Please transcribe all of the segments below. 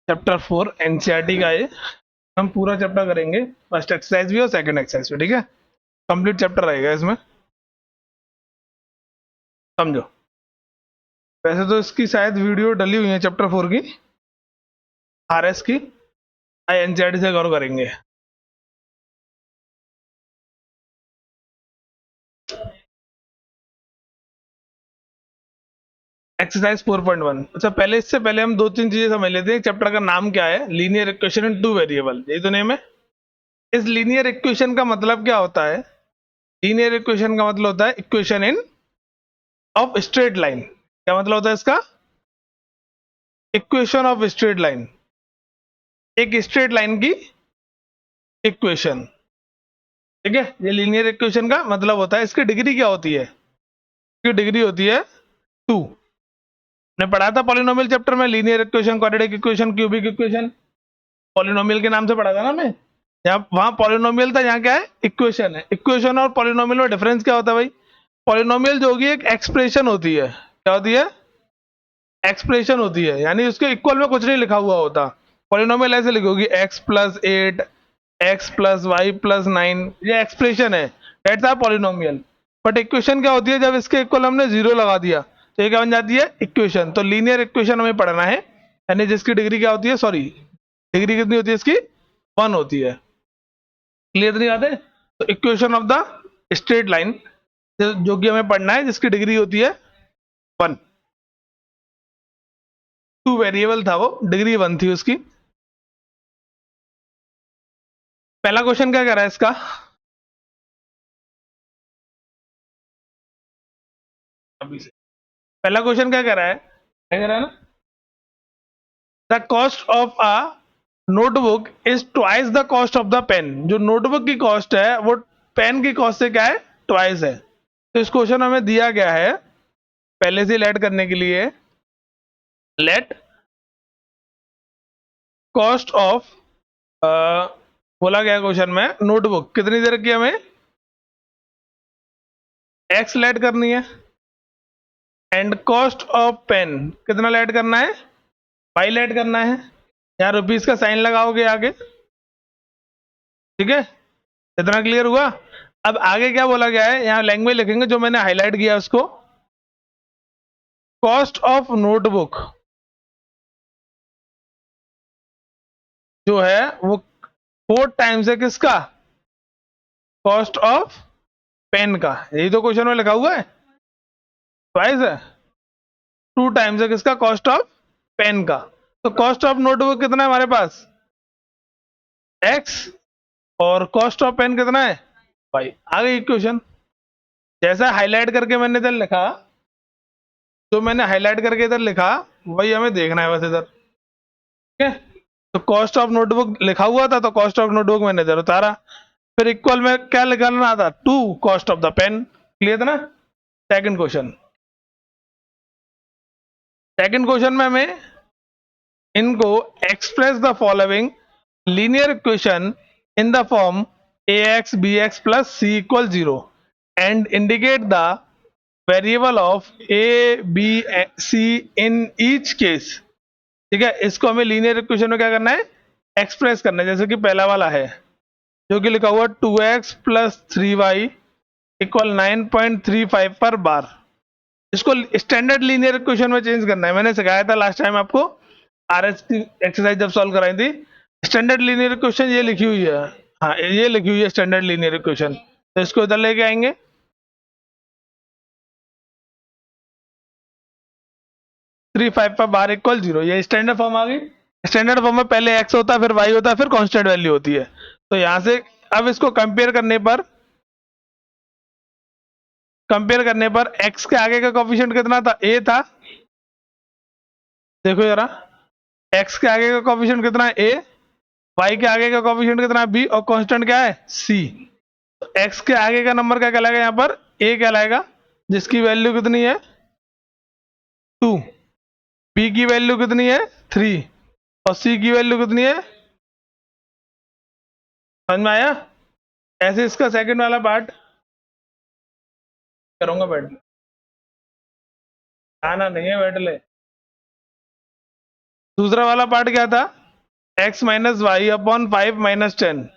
Chapter 4 NCERT का है। हम पूरा चैप्टर करेंगे, फर्स्ट एक्सरसाइज भी और सेकंड एक्सरसाइज भी, ठीक है। कंप्लीट चैप्टर रहेगा इसमें, समझो। वैसे तो इसकी शायद वीडियो डली हुई है चैप्टर 4 की, आरएस की। एनसीईआरटी से गौर करेंगे। एक्सरसाइज 4.1। अच्छा, पहले इससे पहले हम दो तीन चीजें समझ लेते हैं। चैप्टर का नाम क्या है? लीनियर इक्वेशन इन टू वेरिएबल, यही तो नेम है। इस लीनियर इक्वेशन का मतलब क्या होता है? लीनियर इक्वेशन का मतलब होता है equation in of straight line. क्या मतलब होता है इसका? इक्वेशन ऑफ स्ट्रेट लाइन, एक स्ट्रेट लाइन की इक्वेशन, ठीक है। ये लीनियर इक्वेशन का मतलब होता है। इसकी डिग्री क्या होती है? इसकी डिग्री होती है 2। ने पढ़ा था पॉलिनोमियल चैप्टर में, linear equation, quadratic equation, cubic equation, polynomial के नाम से पढ़ा था ना मैं। यहाँ वहां पॉलिनोमियल था, यहाँ क्या है? इक्वेशन है। इक्वेशन और पॉलिनोमियल में डिफरेंस क्या होता है भाई? पॉलिनोमियल जो होगी एक एक्सप्रेशन होती है। क्या होती है? एक्सप्रेशन होती है, यानी उसके इक्वल में कुछ नहीं लिखा हुआ होता। पॉलिनोमियल ऐसे लिखोगी x+8, x+y+9, ये एक्सप्रेशन है, that's a polynomial. But equation क्या होती है? जब इसके इक्वल हमने जीरो लगा दिया तो ये क्या बन जाती है? इक्वेशन। तो लीनियर इक्वेशन हमें पढ़ना है, यानी जिसकी डिग्री क्या होती है, सॉरी, डिग्री कितनी होती है इसकी? 1 होती है। क्लियर नहीं आते? तो equation of the straight line जो कि हमें पढ़ना है, जिसकी डिग्री होती है 1। 2 वेरिएबल था वो, डिग्री 1 थी उसकी। पहला क्वेश्चन क्या कह रहा है इसका? अभी से पहला क्वेश्चन क्या कह रहा है? क्या कह रहा है ना? The cost of a notebook is twice the cost of the pen. जो नोटबुक की कॉस्ट है वो पेन की कॉस्ट से क्या है? ट्वाइस है। तो इस क्वेश्चन में हमें दिया गया है, पहले से लेट करने के लिए, लेट कॉस्ट ऑफ, बोला गया क्वेश्चन में, नोटबुक कितनी देर की हमें एक्स लेट करनी है, एंड कॉस्ट ऑफ पेन कितना लेट करना है? वाई लेट करना है। यहाँ रुपीज का साइन लगाओगे आगे, ठीक है। इतना क्लियर हुआ? अब आगे क्या बोला गया है, यहाँ लैंग्वेज लिखेंगे जो मैंने हाईलाइट किया उसको। कॉस्ट ऑफ नोटबुक जो है वो 4 टाइम्स है किसका? कॉस्ट ऑफ पेन का। यही तो क्वेश्चन में लिखा हुआ है, ट्वाइस है। 2 टाइम्स है किसका? कॉस्ट ऑफ पेन का। तो कॉस्ट ऑफ नोटबुक कितना है हमारे पास? एक्स। और कॉस्ट ऑफ पेन कितना है? भाई आ गई इक्वेशन। जैसा हाईलाइट करके मैंने इधर लिखा, जो मैंने हाईलाइट करके इधर लिखा, वही हमें देखना है बस इधर, ठीक है। तो कॉस्ट ऑफ नोटबुक लिखा हुआ था, तो कॉस्ट ऑफ नोटबुक मैंने इधर उतारा। फिर इक्वल में क्या निकालना था? 2 cost of the pen. Clear था ना? Second question. सेकंड क्वेश्चन में हमें इनको express the following linear equation in the form ax bx plus c equal 0 and indicate the variable of a b c in each case, ठीक है। इसको हमें linear equation में क्या करना है? एक्सप्रेस करना है। जैसे कि पहला वाला है जो कि लिखा हुआ 2x प्लस 3y इक्वल 9.35 पर बार। इसको स्टैंडर्ड लीनियर इक्वेशन में चेंज करना है। मैंने सिखाया था लास्ट टाइम आपको, आरएस की एक्सरसाइज जब सॉल्व कराई थी। स्टैंडर्ड लीनियर इक्वेशन ये लिखी हुई है, हाँ ये लिखी हुई है स्टैंडर्ड लीनियर इक्वेशन। तो इसको इधर लेके आएंगे, 35 पर बार इक्वल 0। ये स्टैंडर्ड फॉर्म आ गई। स्टैंडर्ड फॉर्म में पहले x होता है, फिर y होता है, फिर कांस्टेंट वैल्यू होती है। तो यहां से अब इसको कंपेयर करने पर x के आगे का कोफिशिएंट कितना था? a था। देखो जरा, x के आगे का कोफिशिएंट कितना है? a। y के आगे का कोफिशिएंट कितना है? b। और कांस्टेंट क्या है? c। तो x के आगे का नंबर क्या कहलाएगा? यहाँ पर a कहलाएगा, जिसकी वैल्यू कितनी है? 2। b की वैल्यू कितनी है? 3। और c की वैल्यू कितनी है? समझ में आया? ऐसे इसका सेकंड वाला पार्ट करूंगा, बैठ ले। आना नहीं है, बैठ ले। दूसरा वाला पार्ट क्या था, x minus Y upon 5 minus 10,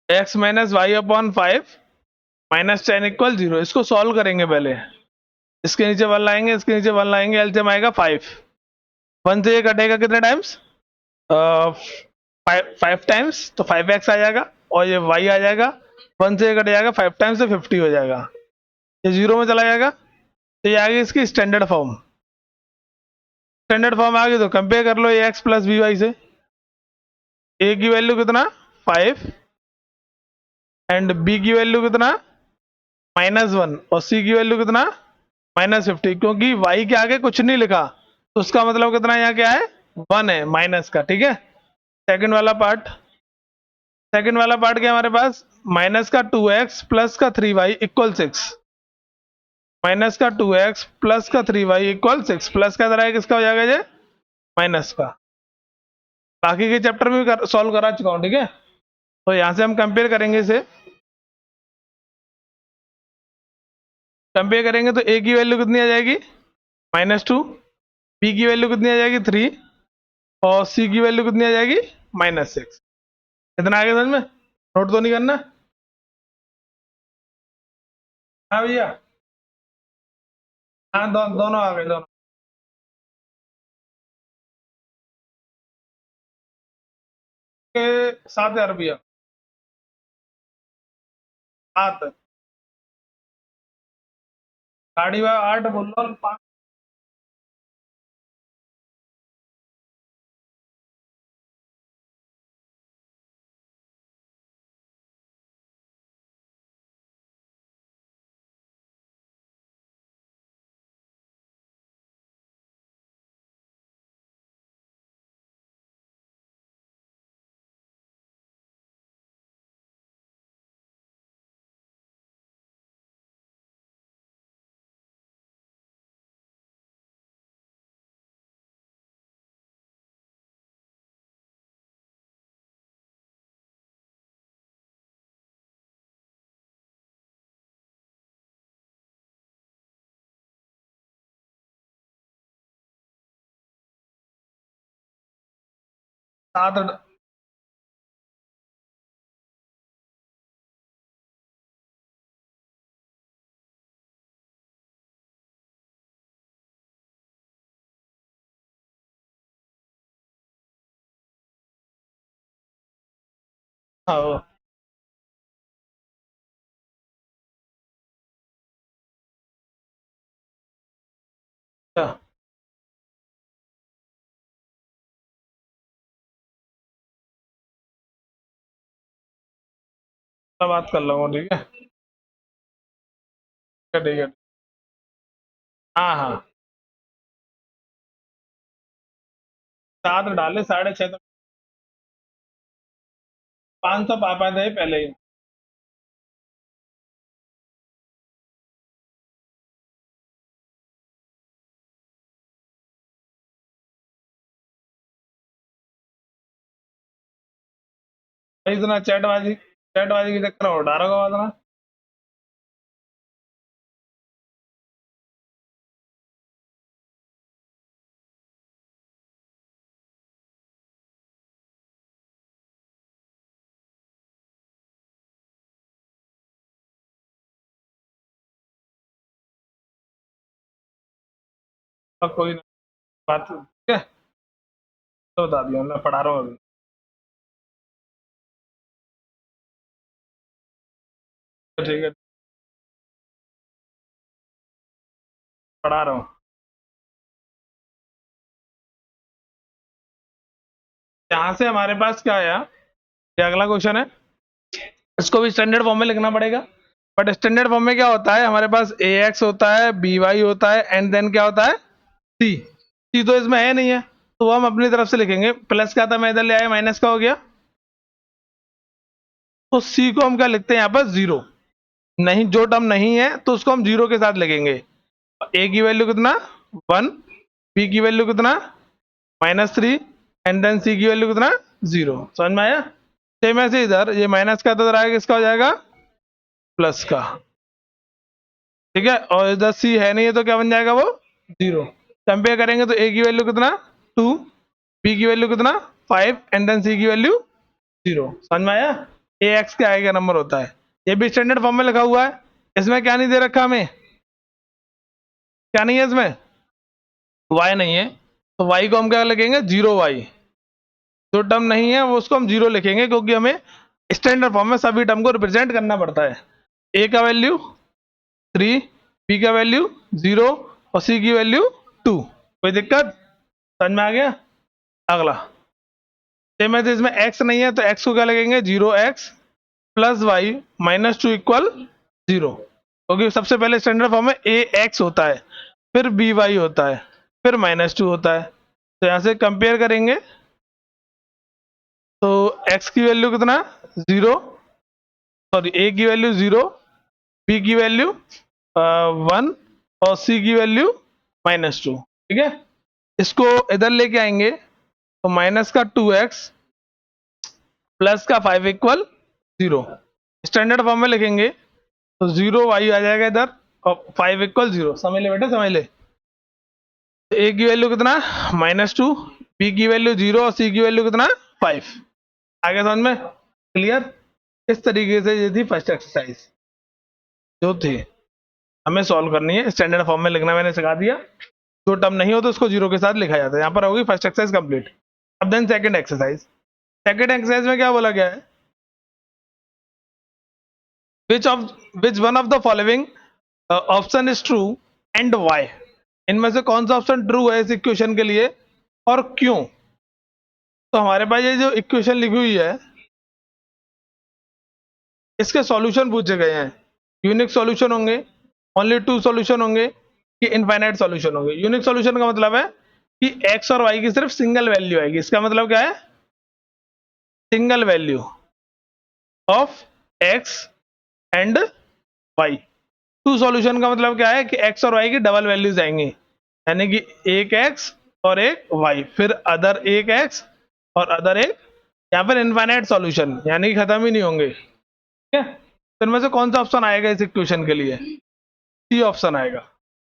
x minus Y upon 5 minus 10 equal 0। इसको सॉल्व करेंगे पहले, इसके नीचे 1 लाएंगे, इसके नीचे 1 लाएंगे, एलसीएम आएगा 5। 1 से ये कटेगा कितने टाइम्स, 5 टाइम्स, तो 5x आ जाएगा, और ये y आ जाएगा, 1 से ये कट जाएगा, 5 टाइम्स से 50 हो जाएगा, ये 0 में चला जाएगा, तो ये आ गई इसकी स्टैंडर्ड फॉर्म। स्टैंडर्ड फॉर्म आ गई तो कंपेयर कर लो ए एक्स प्लस बी वाई से। ए की वैल्यू कितना 5 एंड बी की वैल्यू कितना -1 और सी की वैल्यू कितना -50, क्योंकि y के आगे कुछ नहीं लिखा तो उसका मतलब कितना यहाँ क्या है 1 है माइनस का। ठीक है, सेकंड वाला पार्ट, सेकंड वाला पार्ट क्या हमारे पास, माइनस का 2x प्लस का 3y इक्वल 6, माइनस का 2x प्लस का 3y इक्वल 6, प्लस का तरह किसका हो जाएगा ये माइनस का। बाकी के चैप्टर में भी सॉल्व करा चुका हूँ। ठीक है, तो यहाँ से हम कंपेयर करेंगे, इसे कंपेयर करेंगे तो a की वैल्यू कितनी आ जाएगी -2, b की वैल्यू कितनी आ जाएगी 3 और c की वैल्यू कितनी आ जाएगी -6। इतना आगे समझ में, नोट तो नहीं करना। हाँ भैया, हाँ दोनों आ गए, दोनों। के 7,000 रुपया, 7 गाड़ी का 8 बोल रहा हूँ, 5 7 हाँ, अच्छा, मैं बात कर लूंगा। ठीक है, ठीक है, हाँ हाँ, 7 डाले 6.5 तो 500 पापा थे पहले ही। इतना चैटबाजी के चक्कर में उठा रहा होगा इतना। अब कोई ना, बात ठीक है, तो बता दिया, मैं पढ़ा रहा हूँ अभी। ठीक है, पढ़ा रहा हूँ। यहाँ से हमारे पास क्या आया, ये अगला क्वेश्चन है, इसको भी स्टैंडर्ड फॉर्म में लिखना पड़ेगा। बट स्टैंडर्ड फॉर्म में क्या होता है, हमारे पास ए एक्स होता है, बी वाई होता है, एंड देन क्या होता है सी। सी तो इसमें है नहीं है, तो वो हम अपनी तरफ से लिखेंगे। प्लस का था, मैं इधर ले आया, माइनस का हो गया, तो सी को हम क्या लिखते हैं यहाँ पर 0। नहीं, जो टर्म नहीं है तो उसको हम 0 के साथ लिखेंगे। ए की वैल्यू कितना 1, बी की वैल्यू कितना -3 एंड देन सी की वैल्यू कितना 0। समझ में आया। सेम ऐसे इधर ये माइनस का तो इधर आएगा, किसका हो जाएगा प्लस का। ठीक है, और इधर सी है नहीं है तो क्या बन जाएगा वो 0। कंपेयर करेंगे तो ए की वैल्यू कितना 2, बी की वैल्यू कितना 5 एंड देन सी की वैल्यू 0। समझ में आया? ए एक्स के आगे का नंबर होता है। ये भी स्टैंडर्ड फॉर्म में लिखा हुआ है। इसमें क्या नहीं दे रखा हमें, क्या नहीं है इसमें, y नहीं है, तो y को हम क्या लिखेंगे 0y। जो टर्म नहीं है वो उसको हम 0 लिखेंगे, क्योंकि हमें स्टैंडर्ड फॉर्म में सभी टर्म को रिप्रेजेंट करना पड़ता है। a का वैल्यू 3, b का वैल्यू 0 और c की वैल्यू 2। कोई दिक्कत? समझ में आ गया? अगला सेम है, इसमें x नहीं है तो x को क्या लगेंगे 0x plus Y minus 2 equal 0, क्योंकि सबसे पहले स्टैंडर्ड फॉर्म में ए एक्स होता है, फिर बी वाई होता है, फिर माइनस 2 होता है। तो यहाँ से कंपेयर करेंगे तो x की वैल्यू कितना 0, सॉरी a की वैल्यू 0, b की वैल्यू 1 और c की वैल्यू माइनस 2। ठीक है, इसको इधर लेके आएंगे तो माइनस का 2x प्लस का 5 इक्वल 0। स्टैंडर्ड फॉर्म में लिखेंगे तो 0y आ जाएगा इधर और 5 इक्वल 0। समझ ले बेटा, समझ ले। तो a की वैल्यू कितना -2, b की वैल्यू 0 और c की वैल्यू कितना 5। आगे समझ में? क्लियर? इस तरीके से ये थी फर्स्ट एक्सरसाइज जो थी, हमें सॉल्व करनी है। स्टैंडर्ड फॉर्म में लिखना मैंने सिखा दिया। जो टर्म नहीं हो तो उसको 0 के साथ लिखा जाता है। यहाँ पर होगी फर्स्ट एक्सरसाइज कंप्लीट। अब then second exercise. Second exercise में क्या बोला गया है, which one of the following option is true and why. इनमें से कौन सा ऑप्शन ट्रू है इस इक्वेशन के लिए और क्यों। तो हमारे पास ये जो इक्वेशन लिखी हुई है इसके सॉल्यूशन पूछे गए हैं। यूनिक सॉल्यूशन होंगे, ओनली 2 सॉल्यूशन होंगे कि इनफाइनाइट सॉल्यूशन होंगे। यूनिक सॉल्यूशन का मतलब है कि x और y की सिर्फ सिंगल वैल्यू आएगी। इसका मतलब क्या है, single value of x and y। 2 solution का मतलब क्या है कि x और y की डबल वैल्यूज आएंगी, यानी कि एक x और एक y, फिर अदर एक x और अदर एक, यहाँ पर इनफाइनाइट सॉल्यूशन यानी कि खत्म ही नहीं होंगे। ठीक है, तो इनमें से कौन सा ऑप्शन आएगा इस इक्वेशन के लिए? सी ऑप्शन आएगा,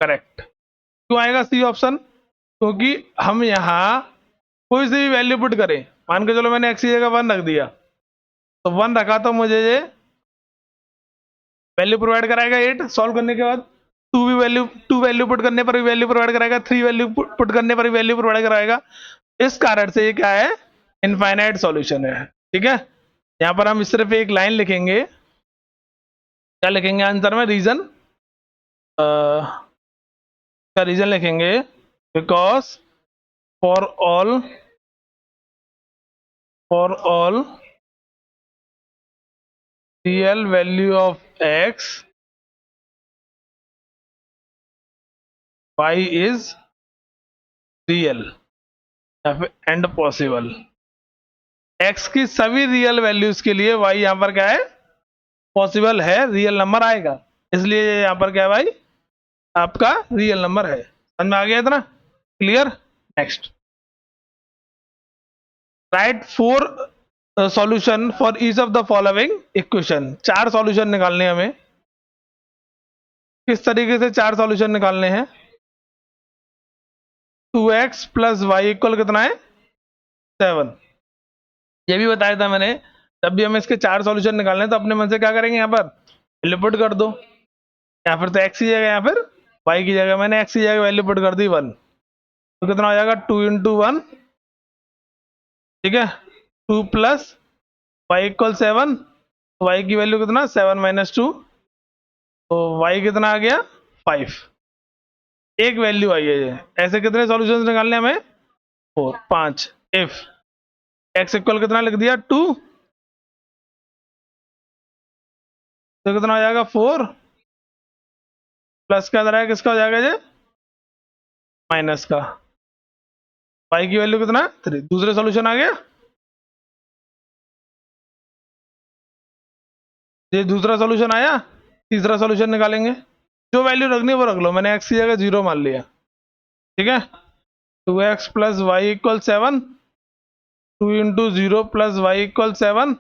करेक्ट। क्यों आएगा सी ऑप्शन? क्योंकि हम यहाँ कोई सी भी वैल्यू पुट करें, मान के चलो मैंने x की जगह 1 रख दिया, तो 1 रखा तो मुझे ये वैल्यू प्रोवाइड कराएगा 8 सॉल्व करने के बाद। 2 वैल्यू पुट करने पर भी वैल्यू प्रोवाइड कराएगा, 3 वैल्यू पुट करने पर भी वैल्यू प्रोवाइड कराएगा। इस कारण से ये क्या है, इनफाइनाइट सॉल्यूशन है। ठीक है, यहाँ पर हम सिर्फ एक लाइन लिखेंगे, क्या लिखेंगे आंसर में, रीजन का रीजन लिखेंगे, because for all real value of x y is real and possible. x की सभी रियल वैल्यूज के लिए y यहाँ पर क्या है, पॉसिबल है, रियल नंबर आएगा, इसलिए यहाँ पर क्या है भाई, आपका रियल नंबर है। समझ में आ गया इतना? Clear? Next, right 4 solution for each of the following equation. 4 solution निकालने हमें। किस तरीके से 4 सॉल्यूशन निकालने हैं? 2x प्लस वाई इक्वल कितना है 7। ये भी बताया था मैंने, जब भी हमें इसके 4 सॉल्यूशन निकालने हैं तो अपने मन से क्या करेंगे, यहाँ पर वैल्यू पुट कर दो, या फिर तो x की जगह, या फिर y की जगह। मैंने x की जगह वैल्यू पुट कर दी 1, तो कितना हो जाएगा 2 × 1। ठीक है, 2 प्लस वाई इक्वल 7, तो y की वैल्यू कितना 7 - 2, तो y कितना आ गया 5। एक वैल्यू आई है ये। ऐसे कितने सॉल्यूशंस निकालने हमें, 5। इफ x इक्वल कितना लिख दिया 2, तो कितना हो जाएगा 4, प्लस का इधर है किसका हो जाएगा ये, माइनस का। y की वैल्यू कितना 3। दूसरे सॉल्यूशन आ गया, ये दूसरा सॉल्यूशन आया। तीसरा सॉल्यूशन निकालेंगे, जो वैल्यू रखनी है वो रख लो। मैंने x की जगह 0 मान लिया। ठीक है, 2x plus Y equal 7, 2 × 0 plus Y equal 7,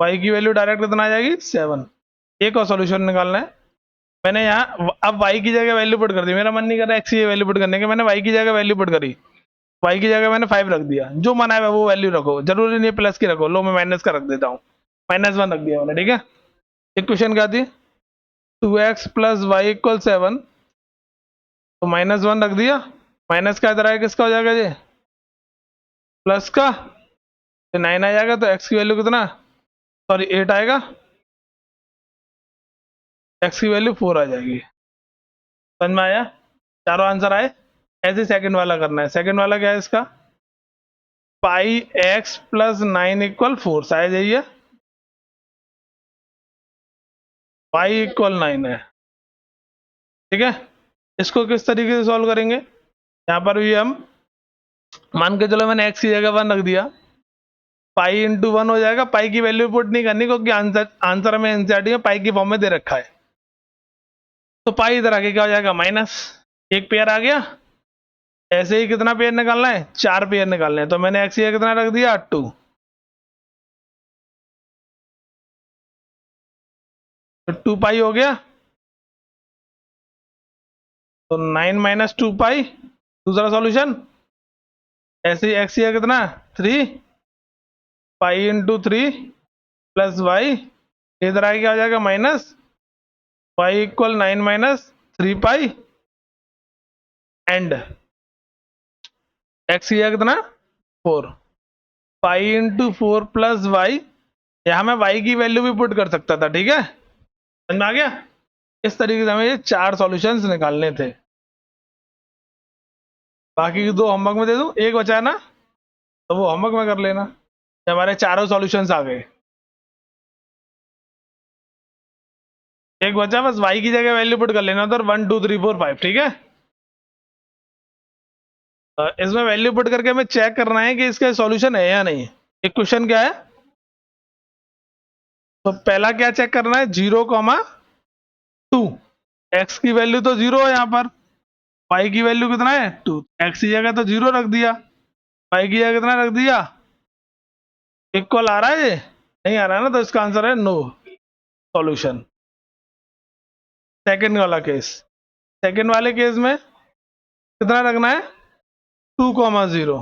y की वैल्यू डायरेक्ट कितना आ जाएगी 7। एक और सॉल्यूशन निकालना है, मैंने यहाँ अब y की जगह वैल्यू पुट कर दी, मेरा मन नहीं कर रहा x की वैल्यू पुट करने के, मैंने y की जगह वैल्यू पुट करी, y की जगह मैंने 5 रख दिया, जो मना है वो वैल्यू रखो, जरूरी नहीं प्लस की रखो, लो मैं माइनस का रख देता हूँ, -1 रख दिया मैंने, ठीक है। इक्वेशन क्या थी, 2x प्लस वाई इक्वल 7, तो -1 रख दिया, माइनस का इधर आया किसका हो जाएगा ये, प्लस का, तो 9 आ जाएगा, तो x की वैल्यू कितना, सॉरी 8 आएगा, x की वैल्यू 4 आ जाएगी। समझ में आया, चारों आंसर आए। ऐसे सेकंड वाला करना है, सेकंड वाला क्या है इसका, पाई एक्स प्लस 9 इक्वल 4, शायद यही है, पाई इक्वल 9 है, ठीक है। इसको किस तरीके से सॉल्व करेंगे, यहाँ पर भी हम मान के चलो मैंने x की जगह 1 रख दिया, पाई इंटू 1 हो जाएगा, पाई की वैल्यू पुट नहीं करनी क्योंकि आंसर में एनसीईआरटी में पाई की फॉर्म में दे रखा है, तो पाई इधर आके क्या हो जाएगा माइनस, एक पेयर आ गया, ऐसे ही कितना पेयर निकालना है, 4 पेयर निकालने हैं, तो मैंने x की जगह कितना रख दिया 2, तो 2 पाई हो गया, तो 9 माइनस 2 पाई, दूसरा सॉल्यूशन, ऐसे ही x की जगह कितना 3 पाई इंटू 3 प्लस वाई, इधर आगे क्या हो जाएगा minus, Y equal 9 minus 3 pi, and X की जगह कितना 4, पाई इंटू 4 प्लस वाई, यहाँ मैं वाई की वैल्यू भी पुट कर सकता था, ठीक है, समझ में आ गया। इस तरीके से हमें ये 4 सॉल्यूशंस निकालने थे, बाकी के 2 होमवर्क में दे दूं, एक बचा है ना, तो वो होमवर्क में कर लेना, हमारे चारों सॉल्यूशंस आ गए, एक बचा बस y की जगह वैल्यू पुट कर लेना, उधर 1 2 3 4 5, ठीक है। इसमें वैल्यू पुट करके हमें चेक करना है कि इसका सॉल्यूशन है या नहीं। एक क्वेश्चन क्या है, तो पहला क्या चेक करना है, 0,2, x की वैल्यू तो 0 है यहाँ पर, y की वैल्यू कितना है 2, x की जगह तो 0 रख दिया, y की जगह कितना रख दिया, इक्वल आ रहा है ये, नहीं आ रहा है ना, तो इसका आंसर है नो सॉल्यूशन। सेकंड वाला केस, सेकंड वाले केस में कितना रखना है 2,0,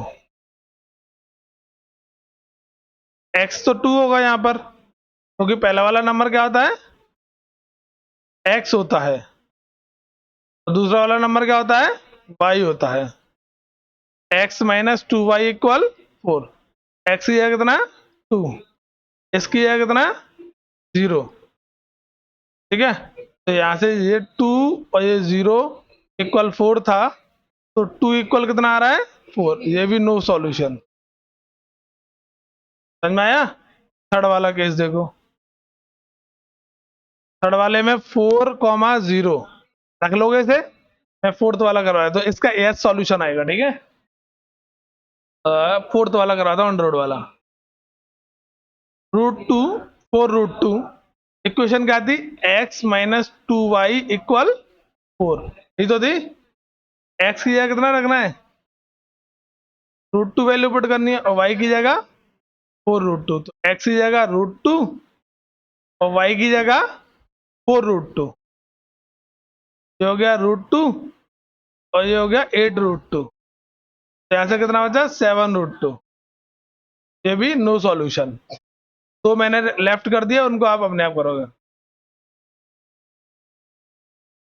x तो 2 होगा यहाँ पर, क्योंकि पहला वाला नंबर क्या होता है x होता है, तो दूसरा वाला नंबर क्या होता है y होता है, x minus 2y equal 4, x की जगह कितना 2, इसकी जगह कितना 0, ठीक है। तो यहाँ से ये 2 और ये 0 इक्वल 4 था, तो 2 इक्वल कितना आ रहा है 4, ये भी नो सॉल्यूशन। समझ में आया। थर्ड वाला केस देखो, थर्ड वाले में 4,0 रख लोगे इसे, मैं फोर्थ वाला करवाया, तो इसका एस सॉल्यूशन आएगा, ठीक है। फोर्थ वाला करवाता हूँ, अंडर वाला, √2 4 √2, इक्वेशन क्या थी, x माइनस 2y इक्वल 4, ये तो थी, x की जगह कितना रखना है √2 वैल्यू पुट करनी है, और y की जगह 4 √2, तो x की जगह √2 और y की जगह 4 √2, ये हो गया √2 और ये हो गया 8 √2, तो यहाँ से कितना बचा 7 √2, ये भी नो सॉल्यूशन। तो मैंने लेफ्ट कर दिया, उनको आप अपने आप करोगे,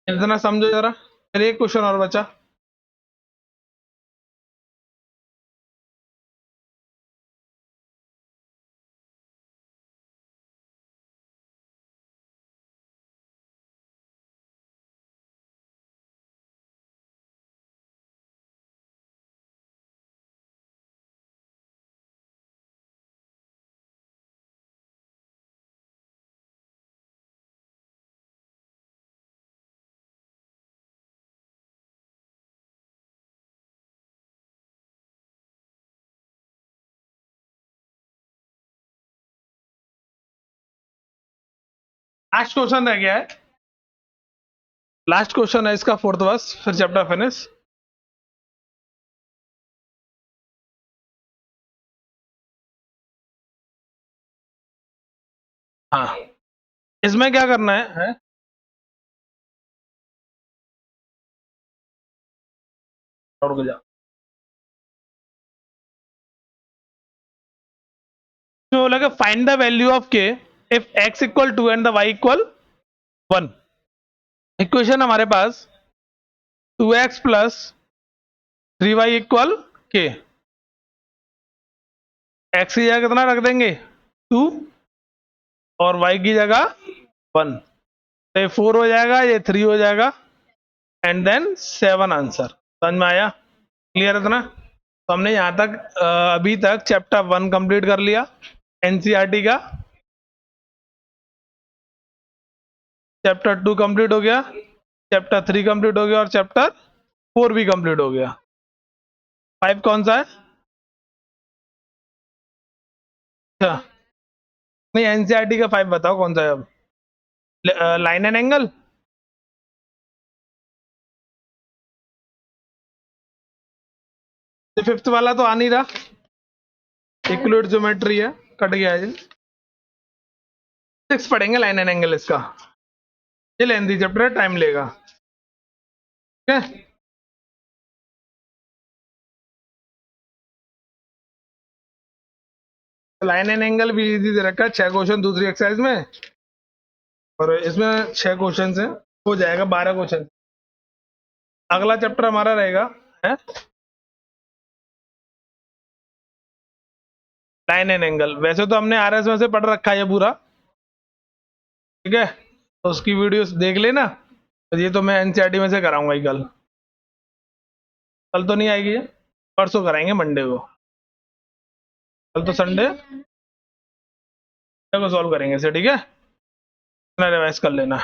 इतना समझो जरा। फिर एक क्वेश्चन और बचा, लास्ट क्वेश्चन रह गया है, लास्ट क्वेश्चन है इसका, फोर्थ बस, फिर चैप्टर फिनिश। हाँ, इसमें क्या करना है? रुक जा। तो बोला फाइंड द वैल्यू ऑफ के if x equal 2 and the y equal 1। Equation हमारे पास 2x प्लस 3y इक्वल के। x की जगह कितना रख देंगे 2 और y की जगह 1, तो ये 4 हो जाएगा, ये 3 हो जाएगा एंड देन 7 आंसर। समझ में आया? क्लियर इतना? तो हमने यहाँ तक अभी तक चैप्टर 1 कंप्लीट कर लिया एनसीईआरटी का। चैप्टर 2 कंप्लीट हो गया, चैप्टर 3 कंप्लीट हो गया और चैप्टर 4 भी कंप्लीट हो गया। 5 कौन सा है? अच्छा नहीं, एनसीईआरटी का 5 बताओ कौन सा है अब। लाइन एंड एंगल, फिफ्थ वाला तो आ नहीं रहा। इक्वलिड ज्योमेट्री है, कट गया है। 6 पढ़ेंगे लाइन एंड एंगल इसका, ये लेंथी चैप्टर है, टाइम लेगा। ठीक है, लाइन एंड एंगल भी इजी दे रखा है, 6 क्वेश्चन दूसरी एक्सरसाइज में, और इसमें 6 क्वेश्चन है, हो जाएगा 12 क्वेश्चन। अगला चैप्टर हमारा रहेगा है लाइन एंड एंगल। वैसे तो हमने आरएस में से पढ़ रखा है ये पूरा, ठीक है, तो उसकी वीडियोस देख लेना। तो ये तो मैं एनसीईआरटी में से कराऊंगा ही कल। कल तो नहीं आएगी ये, परसों कराएंगे मंडे को। कल तो संडे को सॉल्व करेंगे इसे, ठीक है, रिवाइज कर लेना।